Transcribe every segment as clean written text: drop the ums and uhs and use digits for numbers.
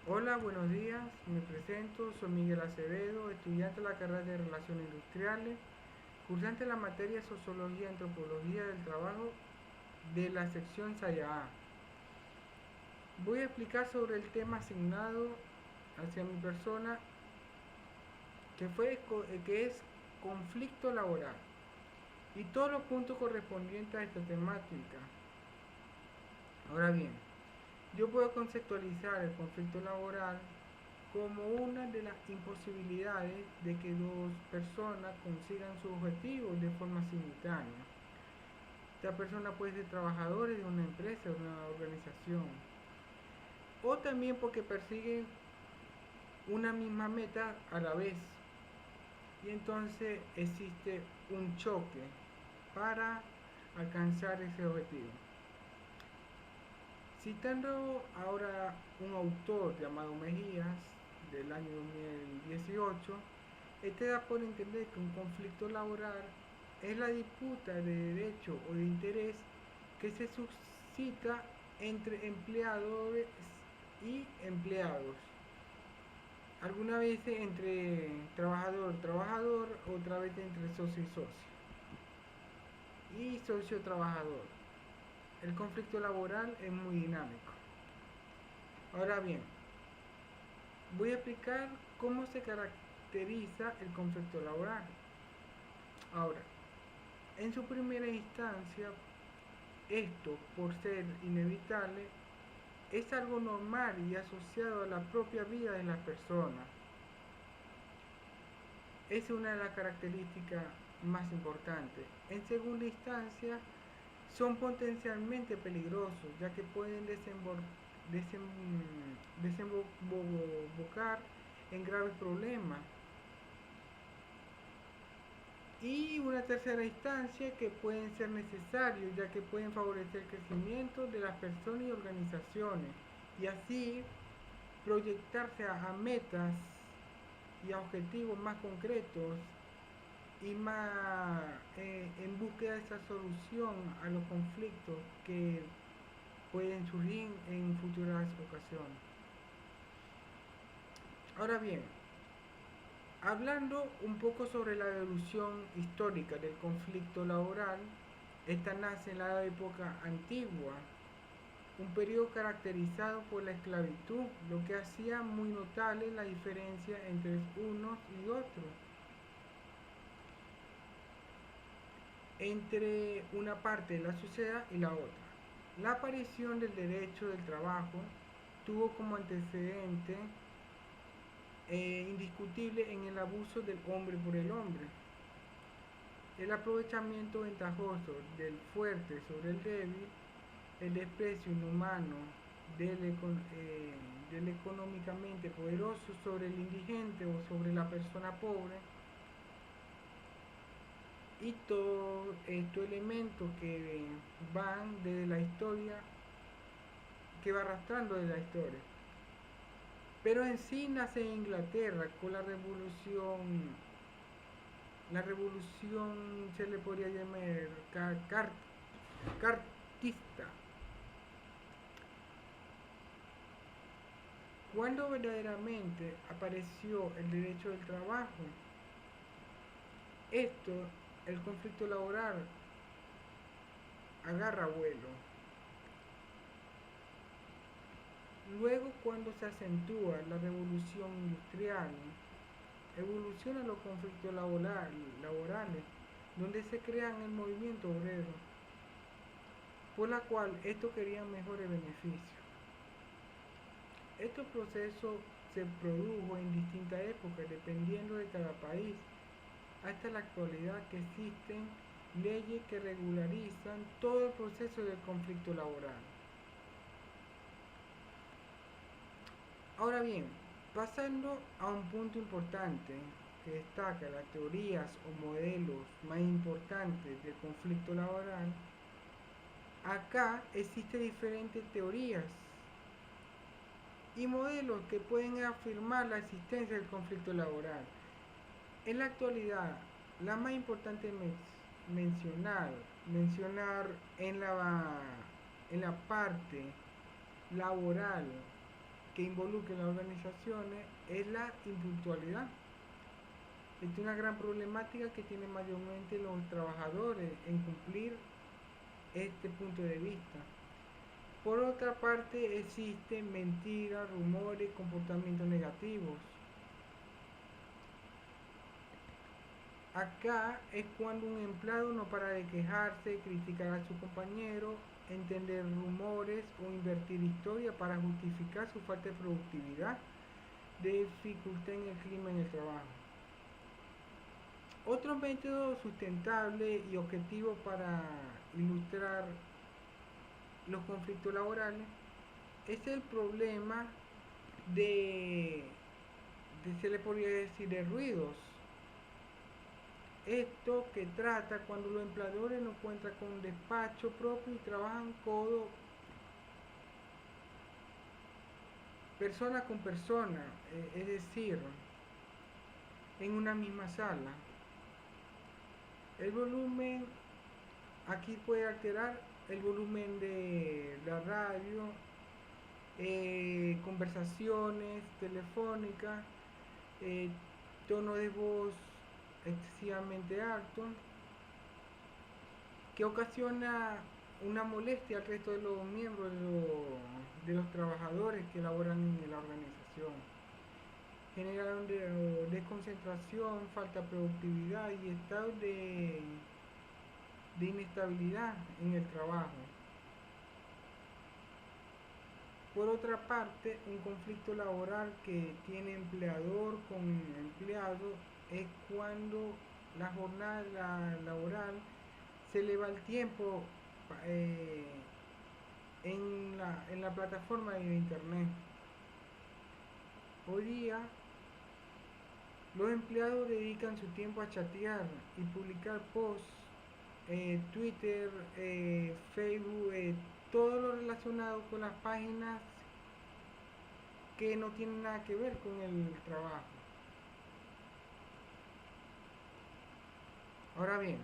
Hola, buenos días. Me presento, soy Miguel Acevedo, estudiante de la carrera de Relaciones Industriales, cursante de la materia Sociología y Antropología del Trabajo de la sección Saya A. Voy a explicar sobre el tema asignado hacia mi persona, que es conflicto laboral, y todos los puntos correspondientes a esta temática. Ahora bien, yo puedo conceptualizar el conflicto laboral como una de las imposibilidades de que dos personas consigan sus objetivos de forma simultánea. Esta persona puede ser trabajadores de una empresa, de una organización, o también porque persiguen una misma meta a la vez. Y entonces existe un choque para alcanzar ese objetivo. Citando ahora un autor llamado Mejías del año 2018, este da por entender que un conflicto laboral es la disputa de derecho o de interés que se suscita entre empleadores y empleados. Alguna vez entre trabajador, otra vez entre socio y socio. Y socio trabajador. El conflicto laboral es muy dinámico. Ahora bien, voy a explicar cómo se caracteriza el conflicto laboral. Ahora, en su primera instancia, esto, por ser inevitable, es algo normal y asociado a la propia vida de las personas. Es una de las características más importantes. En segunda instancia, son potencialmente peligrosos, ya que pueden desembocar en graves problemas. Y una tercera instancia que pueden ser necesarios, ya que pueden favorecer el crecimiento de las personas y organizaciones, y así proyectarse a metas y a objetivos más concretos y más en búsqueda de esa solución a los conflictos que pueden surgir en futuras ocasiones. Ahora bien, hablando un poco sobre la evolución histórica del conflicto laboral, esta nace en la época antigua, un periodo caracterizado por la esclavitud, lo que hacía muy notable la diferencia entre unos y otros, entre una parte de la sociedad y la otra. La aparición del derecho del trabajo tuvo como antecedente indiscutible en el abuso del hombre por el hombre, el aprovechamiento ventajoso del fuerte sobre el débil, el desprecio inhumano del, del económicamente poderoso sobre el indigente o sobre la persona pobre, y todos estos elementos que van desde la historia, que va arrastrando de la historia. Pero en sí nace en Inglaterra con la revolución se le podría llamar cartista, cuando verdaderamente apareció el derecho del trabajo. Esto, el conflicto laboral, agarra vuelo. Luego, cuando se acentúa la revolución industrial, evolucionan los conflictos laborales, donde se crean el movimiento obrero, por la cual estos querían mejores beneficios. Estos procesos se produjo en distintas épocas, dependiendo de cada país, hasta la actualidad que existen leyes que regularizan todo el proceso del conflicto laboral. Ahora bien, pasando a un punto importante que destaca las teorías o modelos más importantes del conflicto laboral, acá existen diferentes teorías y modelos que pueden afirmar la existencia del conflicto laboral. En la actualidad, la más importante mencionar en la parte laboral que involucra las organizaciones es la impuntualidad. Es una gran problemática que tienen mayormente los trabajadores en cumplir este punto de vista. Por otra parte, existen mentiras, rumores, comportamientos negativos. Acá es cuando un empleado no para de quejarse, criticar a su compañero, entender rumores o invertir historia para justificar su falta de productividad, de dificultad en el clima en el trabajo. Otro método sustentable y objetivo para ilustrar los conflictos laborales es el problema de, se le podría decir, de ruidos. Esto que trata cuando los empleadores no cuentan con un despacho propio y trabajan codo persona con persona, es decir, en una misma sala. El volumen aquí puede alterar el volumen de la radio, conversaciones telefónicas, eh, tono de voz excesivamente alto, que ocasiona una molestia al resto de los miembros de los trabajadores que laboran en la organización. Genera desconcentración, falta de productividad y estado de inestabilidad en el trabajo. Por otra parte, un conflicto laboral que tiene empleador con empleado es cuando la jornada laboral se le va el tiempo en la plataforma de internet. Hoy día los empleados dedican su tiempo a chatear y publicar posts, Twitter, Facebook, todo lo relacionado con las páginas que no tienen nada que ver con el trabajo. Ahora bien,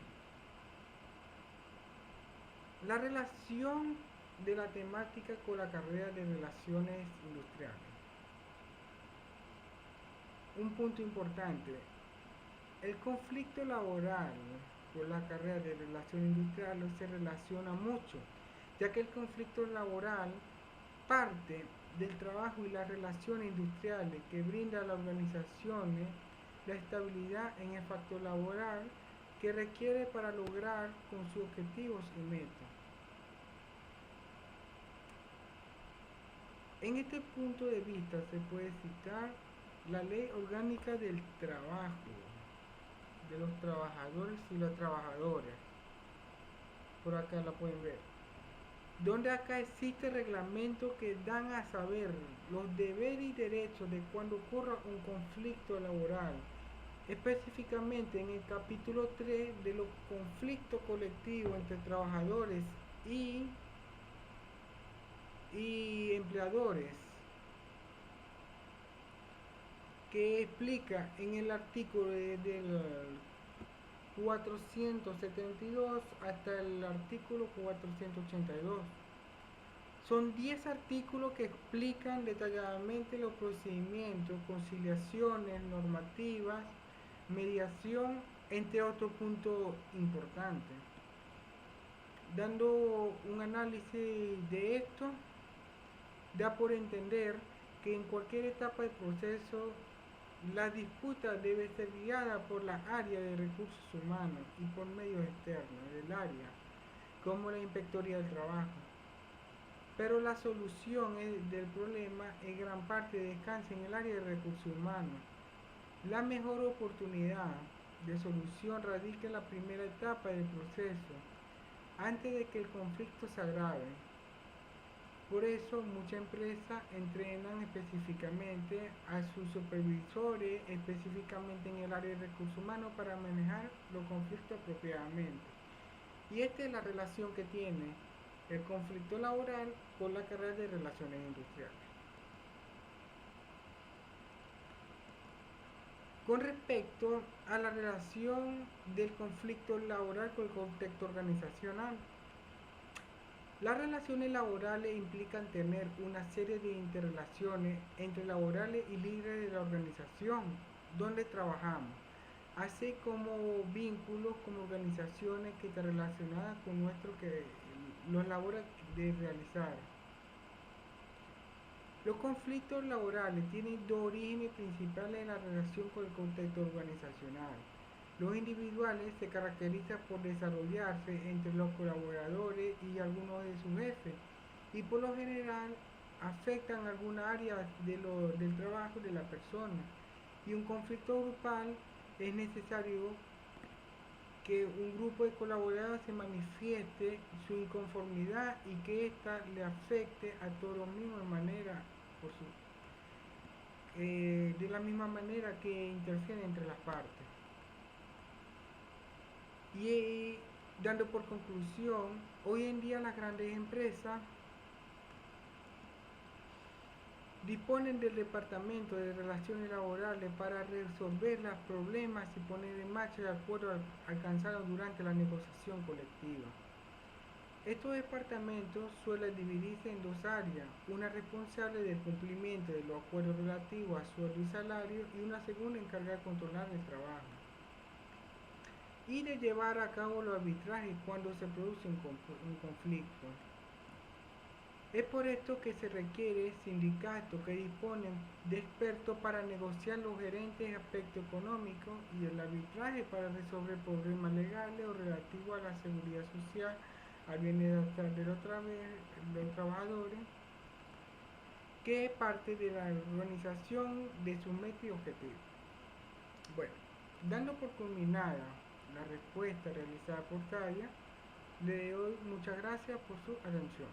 la relación de la temática con la carrera de relaciones industriales. Un punto importante, el conflicto laboral con la carrera de relaciones industriales se relaciona mucho, ya que el conflicto laboral parte del trabajo y las relaciones industriales que brinda a las organizaciones la estabilidad en el factor laboral que requiere para lograr con sus objetivos y metas. En este punto de vista se puede citar la Ley Orgánica del Trabajo, de los trabajadores y las trabajadoras. Por acá la pueden ver. Donde acá existe reglamentos que dan a saber los deberes y derechos de cuando ocurra un conflicto laboral. Específicamente en el capítulo 3 de los conflictos colectivos entre trabajadores y empleadores, que explica en el artículo del 472 hasta el artículo 482. Son 10 artículos que explican detalladamente los procedimientos, conciliaciones, normativas, mediación, entre otros puntos importantes. Dando un análisis de esto, da por entender que en cualquier etapa del proceso la disputa debe ser guiada por la área de recursos humanos y por medios externos del área, como la Inspectoría del Trabajo. Pero la solución del problema en gran parte descansa en el área de recursos humanos. La mejor oportunidad de solución radica en la primera etapa del proceso, antes de que el conflicto se agrave. Por eso muchas empresas entrenan específicamente a sus supervisores, específicamente en el área de recursos humanos, para manejar los conflictos apropiadamente. Y esta es la relación que tiene el conflicto laboral con la carrera de relaciones industriales. Con respecto a la relación del conflicto laboral con el contexto organizacional, Las relaciones laborales implican tener una serie de interrelaciones entre laborales y líderes de la organización donde trabajamos, así como vínculos con organizaciones que están relacionadas con nuestro que los labores de realizar. Los conflictos laborales tienen dos orígenes principales en la relación con el contexto organizacional. Los individuales se caracterizan por desarrollarse entre los colaboradores y algunos de sus jefes y por lo general afectan alguna área del trabajo de la persona. Y un conflicto grupal es necesario que un grupo de colaboradores se manifieste su inconformidad y que ésta le afecte a todos los mismos de manera, de la misma manera que interfiere entre las partes. Y dando por conclusión, hoy en día las grandes empresas disponen del Departamento de Relaciones Laborales para resolver los problemas y poner en marcha el acuerdo alcanzado durante la negociación colectiva. Estos departamentos suelen dividirse en dos áreas, una responsable del cumplimiento de los acuerdos relativos a sueldo y salario y una segunda encargada de controlar el trabajo y de llevar a cabo los arbitrajes cuando se produce un conflicto. Es por esto que se requiere sindicatos que disponen de expertos para negociar los gerentes aspectos económicos y el arbitraje para resolver problemas legales o relativos a la seguridad social, al bienestar de los trabajadores, que es parte de la organización de sus metas y objetivos. Bueno, dando por culminada la respuesta realizada por Taya, le doy muchas gracias por su atención.